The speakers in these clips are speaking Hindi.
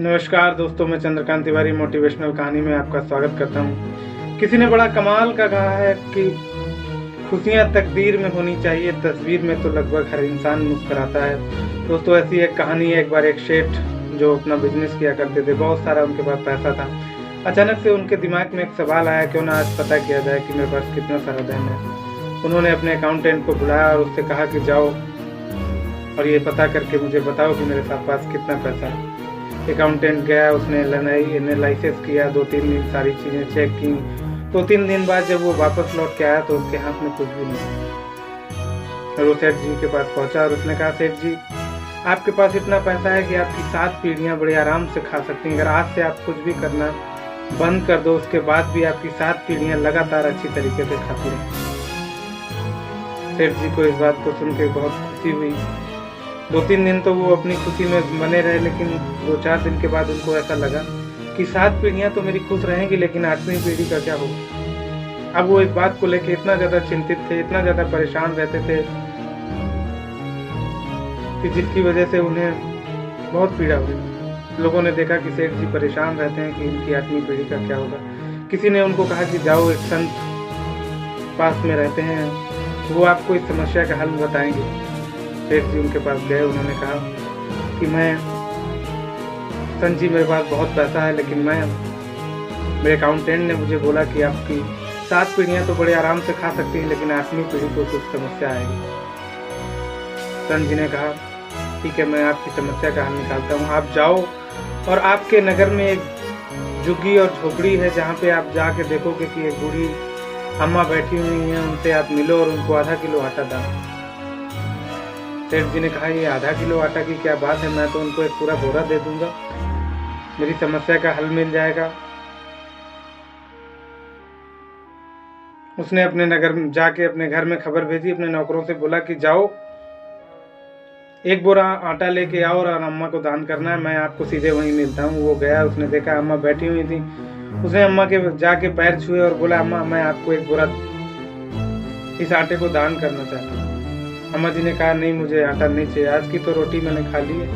नमस्कार दोस्तों, मैं चंद्रकांत तिवारी मोटिवेशनल कहानी में आपका स्वागत करता हूँ। किसी ने बड़ा कमाल का कहा है कि खुशियाँ तकदीर में होनी चाहिए, तस्वीर में तो लगभग हर इंसान मुस्कुराता है। दोस्तों, ऐसी एक कहानी है। एक बार एक सेठ जो अपना बिजनेस किया करते थे, बहुत सारा उनके पास पैसा था। अचानक से उनके दिमाग में एक सवाल आया, क्यों ना आज पता किया जाए कि मेरे पास कितना सारा धन है। उन्होंने अपने अकाउंटेंट को बुलाया और उससे कहा कि जाओ और ये पता करके मुझे बताओ कि मेरे पास कितना पैसा है। अकाउंटेंट गया, उसने एनालिसिस किया, 2-3 दिन सारी चीज़ें चेक की। 2-3 दिन बाद जब वो वापस लौट के आया तो उसके हाथ में कुछ भी नहीं। और वो सेठ जी के पास पहुंचा और उसने कहा, सेठ जी, आपके पास इतना पैसा है कि आपकी 7 पीढ़ियां बड़े आराम से खा सकती हैं। अगर आज से आप कुछ भी करना बंद कर दो, उसके बाद भी आपकी 7 पीढ़ियां लगातार अच्छी तरीके से खाती रहें। सेठ जी को इस बात को सुन के बहुत खुशी हुई। 2-3 दिन तो वो अपनी खुशी में बने रहे, लेकिन 2-4 दिन के बाद उनको ऐसा लगा कि 7 पीढ़ियां तो मेरी खुश रहेंगी, लेकिन 8वीं पीढ़ी का क्या होगा। अब वो इस बात को लेकर इतना ज़्यादा चिंतित थे, इतना ज़्यादा परेशान रहते थे कि जिसकी वजह से उन्हें बहुत पीड़ा हुई। लोगों ने देखा कि सेठ जी परेशान रहते हैं कि इनकी 8वीं पीढ़ी का क्या होगा। किसी ने उनको कहा कि जाओ, एक संत पास में रहते हैं, वो आपको इस समस्या का हल बताएंगे। सेठ जी उनके पास गए। उन्होंने कहा कि संत जी, मेरे पास बहुत पैसा है, लेकिन मेरे अकाउंटेंट ने मुझे बोला कि आपकी 7 पीढ़ियां तो बड़े आराम से खा सकती हैं, लेकिन 8वीं पीढ़ी को कुछ समस्या आएगी। संत जी ने कहा, ठीक है, मैं आपकी समस्या का हल निकालता हूँ। आप जाओ और आपके नगर में एक झुग्गी और झोपड़ी है, जहाँ पे आप जाके देखोगे कि एक बूढ़ी अम्मा बैठी हुई है, उनसे आप मिलो और उनको आधा किलो आटा दो। सेठ जी ने कहा, ये आधा किलो आटा की क्या बात है, मैं तो उनको एक पूरा बोरा दे दूंगा, मेरी समस्या का हल मिल जाएगा। उसने अपने नगर में जाके अपने घर में खबर भेजी, अपने नौकरों से बोला कि जाओ, एक बोरा आटा लेके आओ और अम्मा को दान करना है, मैं आपको सीधे वहीं मिलता हूँ। वो गया, उसने देखा अम्मा बैठी हुई थी। उसने अम्मा के जाके पैर छुए और बोला, अम्मा, मैं आपको एक बोरा इस आटे को दान करना चाहता हूँ। अम्मा जी ने कहा, नहीं, मुझे आटा नहीं चाहिए, आज की तो रोटी मैंने खा ली है,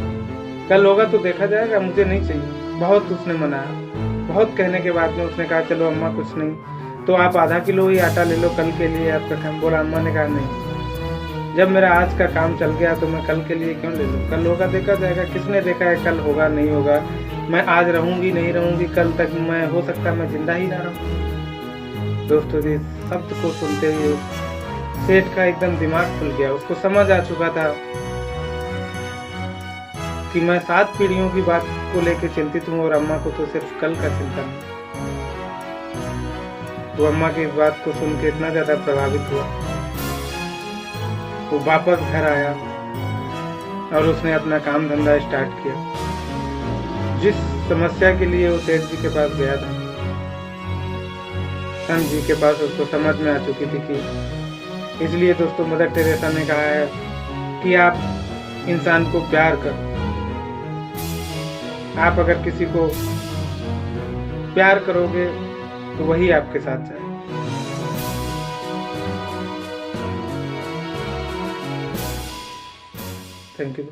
कल होगा तो देखा जाएगा, मुझे नहीं चाहिए। बहुत उसने मनाया। बहुत कहने के बाद में उसने कहा, चलो अम्मा, कुछ नहीं, तो आप आधा किलो ही आटा ले लो, कल के लिए आपका काम। बोला, अम्मा ने कहा, नहीं, जब मेरा आज का काम चल गया तो मैं कल के लिए क्यों ले लूँ, कल होगा देखा जाएगा। किसने देखा है कल होगा नहीं होगा, मैं आज रहूँगी नहीं रहूँगी, कल तक मैं हो सकता मैं जिंदा ही ना रहूँ। दोस्तों, इस शब्द को सुनते ही सेठ का एकदम दिमाग खुल गया। उसको समझ आ चुका था कि मैं 7 पीढ़ियों की बात को लेकर चिंतित हूँ और अम्मा को तो सिर्फ कल का चिंता है। वो अम्मा की इस बात को सुन के इतना ज्यादा प्रभावित हुआ, वो वापस घर आया और उसने अपना काम धंधा स्टार्ट किया। जिस समस्या के लिए वो सेठ जी के पास गया था, संत जी के पास उसको समझ में आ चुकी थी कि इसलिए दोस्तों, मदर टेरेसा ने कहा है कि आप इंसान को प्यार करो। आप अगर किसी को प्यार करोगे तो वही आपके साथ जाए। Thank you.